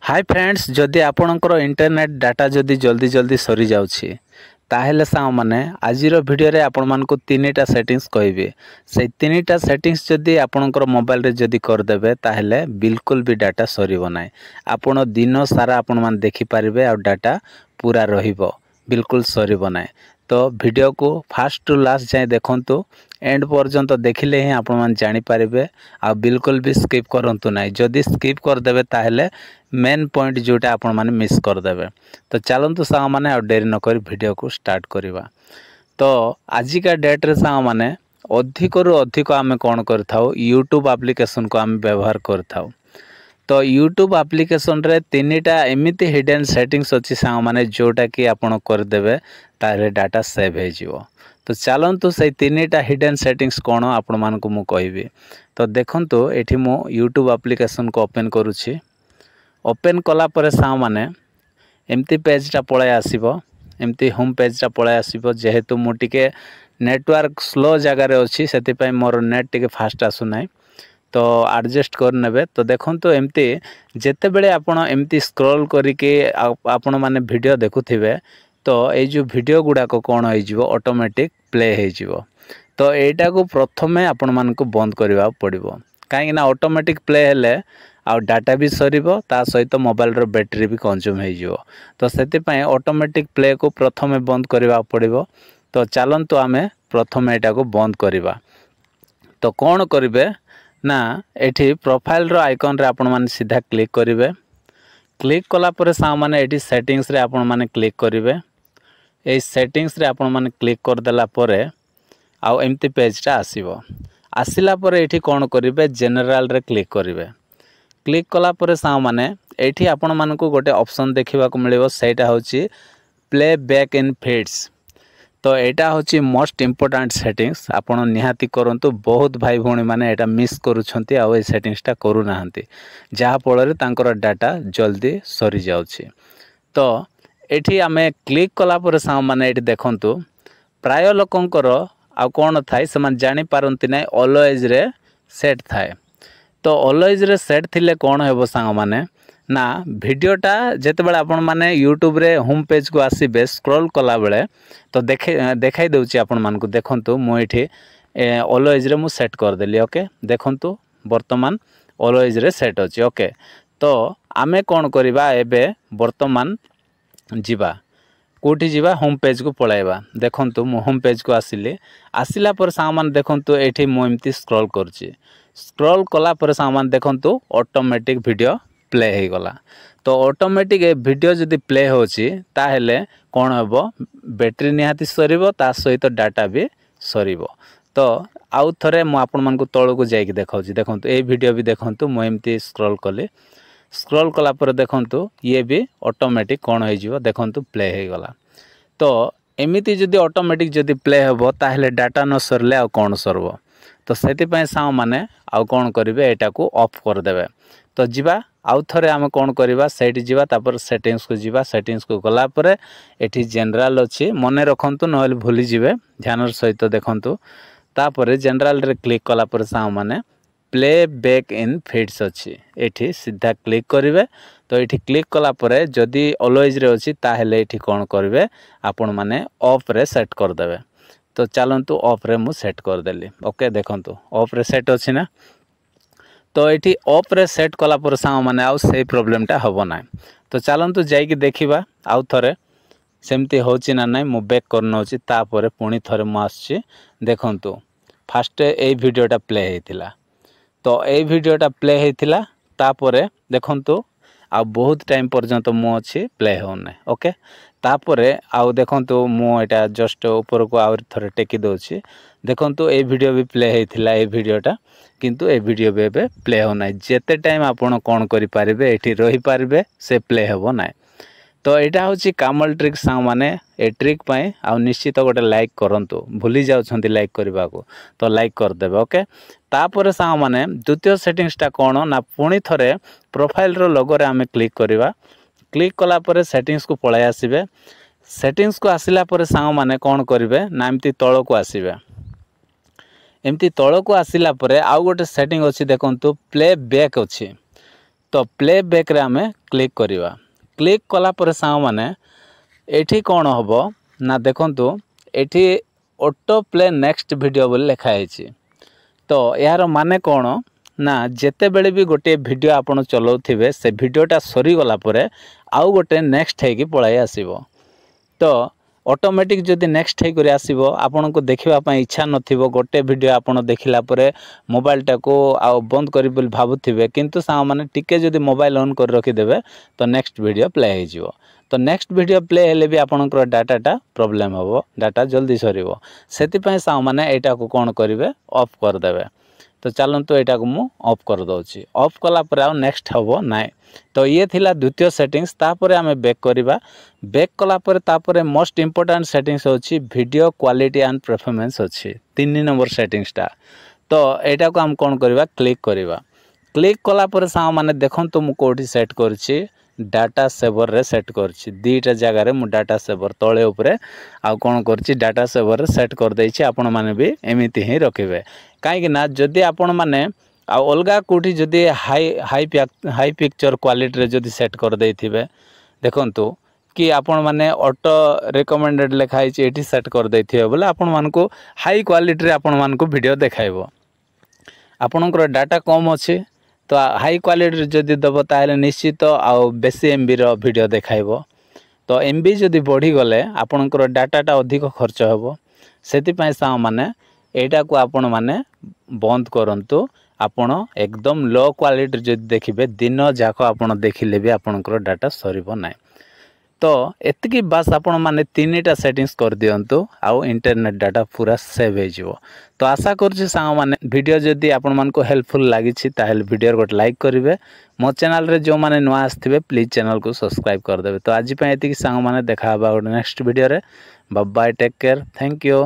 Hi friends, जदि आपणकर internet data जदि जल्दी जल्दी सरी जाउछि ताहेले साव माने आजिरो वीडियो रे आपण मानको तीनटा सेटिंग्स कहबे। से तीनटा सेटिंग्स जदि आपणकर मोबाइल रे जदि कर देबे ताहेले बिल्कुल भी डाटा सरीबो नाही। आपण दिन सारा आपण मान देखि पारिबे और डाटा पूरा रहिबो, बिल्कुल सरीबो नाही। तो वीडियो को फास्ट टू लास्ट जाए देखंतु, एंड पर्यंत देखिले ही आपण मान जानि पारिबे। आ बिल्कुल भी स्किप करंतु नाही। जदि स्किप कर देबे ताहेले मेन पॉइंट जोटा आपण माने मिस कर देबे। तो चलंतु साव माने और देरी न करी वीडियो को स्टार्ट करिवा। तो आजिका डेट रे साव माने अधिक रु अधिक आमे कोन करथाउ, यूट्यूब एप्लीकेशन को आमे व्यवहार करथाउ। तो यूट्यूब एप्लीकेशन रे तीनटा एमिति हिडन सेटिंग्स अछि साव माने जोटा कि आपण कर देबे तारे डाटा सेव हे जिवो। तो चलंतु से तीनटा हिडन सेटिंग्स कोन आपण मान को मु कहिबी। तो देखंतु एठी मु यूट्यूब एप्लीकेशन को ओपन करूछि। ओपन कला पर साव माने एमती पेजटा पळे आसीबो, एमती होम पेजटा पळे आसीबो। जेहेतु मु टिके नेटवर्क स्लो जगह रे अछि सेति पय मोर नेट टिके फास्ट आसु नाही, तो एडजस्ट कर नेबे। तो देखंतु एमती जेते बेले आपण एमती स्क्रॉल करिके आपण माने वीडियो देखुथिबे तो ए जो वीडियो गुडा को कोन होई जिवो, ऑटोमेटिक प्ले हे जिवो। तो एटा को प्रथमे आपण मान को बंद करबा पड़िबो, काहे ना ऑटोमेटिक प्ले हेले आ डाटा भी सरीबो, ता सहित मोबाइल रो बैटरी भी कंज्यूम हे जिवो। तो सेति पय ऑटोमेटिक प्ले को प्रथमे बंद करबा पड़िबो। तो चलंतु आमे प्रथमे एटा को बंद करबा। तो कोन करिवे ना, एठी प्रोफाइल रो आइकन रे आपण माने सीधा क्लिक करिवे। क्लिक कला पर सा माने एठी सेटिंग्स रे आपण माने क्लिक करिवे। ए सेटिंग्स रे आपण माने क्लिक कर देला परे आउ एमती पेजटा आसीबो। आसिला परे एठी कोन करिवे, जनरल रे क्लिक करिवे। क्लिक कला परे सा माने एठी आपण मानको गोटे ऑप्शन देखिबा को मिलिबो, सेटा होची प्ले बैक इन फीड्स। तो एटा होची मोस्ट इंपोर्टेंट सेटिंग्स, आपण निहाती करंतु। बहुत भाई भौणी माने एटा मिस करूछंती आ ए सेटिंग्सटा करू नाहंती, जहा फଳରେ तांकर डाटा जल्दी सरी जाउछि। तो एठी आमे क्लिक कला परे सा माने एठी देखंतु प्राय लोकंकर आ कोन थाय समान जानि पारंती नै, ऑलवेज रे सेट थाय। तो ऑलवेज रे सेट थिले कोन हेबो सांग माने ना, वीडियोटा जेते बेले आपण माने यूट्यूब रे होम पेज को आसीबे स्क्रॉल कला बेले तो देखाई दउछि आपण मान को। देखंतु मु एठी ऑलवेज रे मु सेट कर देली। ओके, देखंतु वर्तमान ऑलवेज रे सेट अछि। ओके, तो आमे कोन करिबा, एबे वर्तमान जिबा कोठी जिबा, होम पेज को पळाइबा। देखंतु मु होम पेज को आसिली। आसिला पर सामान देखंतु एठी मु एमती स्क्रॉल करछि। स्क्रॉल कला पर सामान देखंतु ऑटोमेटिक वीडियो प्ले हे गला। तो ऑटोमेटिक ए वीडियो जदि प्ले होछि ताहेले कोन हेबो, बैटरी निहाती सरीबो, ता सहित डाटा भी सरीबो। तो आउ थरे मु आपण मान को तळ को जाई कि देखाउछि। देखंतु ए वीडियो भी देखंतु मु एमती स्क्रॉल कली। स्क्रॉल कला पर देखंतु ये भी ऑटोमेटिक कोन होई जिवो, देखंतु प्ले हे गला। तो एमिति जदि ऑटोमेटिक जदि प्ले हेबो ताहेले डाटा न सरले आ कोन सरबो। तो सेति पय साव माने आउ कोन करिवे, एटा को ऑफ कर देबे। तो जिबा आउ थरे आमे कोन करिबा, सेट जिबा, तापर सेटिंग्स को जिबा। सेटिंग्स को गला परे एठी जनरल अछि, मने रखंतु नहले भूली जिवे, ध्यान सहित देखंतु। तापर जनरल रे क्लिक कला पर साव माने प्ले बैक इन फीड्स अछि, एठी सीधा क्लिक करिवे। तो एठी क्लिक कला परे जदि ऑलवेज रे अछि ताहेले एठी कोन करिवे, आपण माने ऑफ रे सेट कर देबे। तो चलंतु ऑफ रे मु सेट कर देली। ओके, देखंतु ऑफ रे सेट अछि ना। तो एठी ऑफ रे सेट कला पर सा माने आउ से प्रॉब्लमटा हबो ना। तो चलंतु जाई कि देखिबा आउ थरे सेमती होछि ना नै। मु बैक करनो अछि, तापर पुणी थरे मु आछि। देखंतु फास्ट ए वीडियोटा प्ले हेतिला। तो ए वीडियोटा प्ले हेतिला, तापर देखंतु आ बहुत टाइम पर्यंत मु अछि प्ले हो नै। ओके, तापर आउ देखंतु मु एटा जस्ट ऊपर को आउर थरे टेकी दोछि। देखंतु ए वीडियो भी प्ले हेतिला, ए वीडियोटा, किंतु ए वीडियो भी एबे प्ले हो नै। जेते टाइम आपण कोन करि पारिबे, एठी रहि पारिबे, से प्ले हेबो नै। तो एटा होछि कामल ट्रिक सा माने। ए ट्रिक पय आ निश्चित गोटे लाइक करंतु, भूली जाउछंती लाइक करबा को, तो लाइक कर देबे। ओके, तापर सा माने द्वितीय सेटिंग्सटा कोन ना, पुणी थरे प्रोफाइल रो लोगो रे आमे क्लिक करिवा। क्लिक कला परे सेटिंग्स को पळाय आसीबे। सेटिंग्स को आसिला परे सा माने कोन करिवे ना, एमती तळ को आसीबे। एमती तळ को आसिला परे आउ गोटे सेटिंग अछि, देखंतु प्ले बैक अछि। तो प्ले बैक रे आमे क्लिक करवा। क्लिक कला पर सांग माने एठी कौन हम ना देखंतु एठी ऑटो प्ले नेक्स्ट वीडियो बोली लिखाई। तो यार माने कौन ना जेते बेले भी गोटे वीडियो आपण चलाउथिबे से वीडियोटा सरी गला परे आउ गोटे नेक्स्ट हेकी पळाई आसीबो। तो ऑटोमेटिक जदि नेक्स्ट हे करी आसीबो आपण को देखिबा पई इच्छा नथिबो गोटे वीडियो आपण देखिला परे मोबाइलटा को आ बंद करी बोली भाबुथिबे किंतु सा माने टिके जदि मोबाइल ऑन कर रखि देबे तो नेक्स्ट वीडियो प्ले हे जिवो। तो नेक्स्ट वीडियो प्ले हेले भी आपनकर डाटाटा प्रॉब्लम हबो डाटा जल्दी सरीबो सेति पई सा माने एटा को कोन करिवे ऑफ कर देबे। तो चलतु यहाँ को मु ऑफ कर दूची ऑफ कला पर आउ नेक्स्ट हम ना। तो ये थिला द्वितीय सेटिंग्स तापर आमे बैक करवा। बैक कला पर तापर मोस्ट इंपोर्टेंट सेटिंग्स होची वीडियो क्वालिटी एंड परफॉर्मेंस अच्छी 3 नंबर सेटिंग्सटा। तो यहाँ को हम कौन करवा क्लिक करवा। क्लिक कला पर सा माने देखंतु मु कोठी सेट करछि डाटा सेवर रे सेट करछि दीटा जगह रे मु डाटा सेवर तळे ऊपरे आ कोन करछि डाटा सेवर रे सेट कर दैछि। आपण माने भी एमिति ही रखिबे काहे ना जदि आपण माने आ अलगा कोठी जदि हाई पिक्चर क्वालिटी रे जदि सेट कर दैथिबे देखंतु कि आपण माने ऑटो रिकमेंडेड लिखाई छि एठी सेट कर दैथिबे बोले आपण मानको हाई क्वालिटी रे आपण मानको वीडियो देखाइबो। आपणकर डाटा कम अछि तो हाई क्वालिटी जदि दब ताले निश्चित आउ बेसी एमबी रो वीडियो देखाइबो। तो एमबी जदि बढ़ी गले आपणकर डाटाटा अधिक खर्च हेबो सेति पई सा माने एटा को आपण माने बंद करंतु। आपण एकदम लो क्वालिटी जदि देखिबे दिन जाक आपण देखिले भी आपणकर डाटा सरीबो नै। तो एतकी बास आपण माने 3टा सेटिंग्स कर दियंतु आउ इंटरनेट डाटा पूरा सेव हो जिवो। तो आशा करछि सांग माने वीडियो जदि आपण मानको हेल्पफुल लागि छि ताहेल वीडियो गोटे लाइक करिवे। मो चैनल रे जो माने नुआ आस्थिबे प्लीज चैनल को सब्सक्राइब कर देबे। तो आज पय एतकी सांग माने देखा बा नेक्स्ट वीडियो रे। Bye bye take care thank you.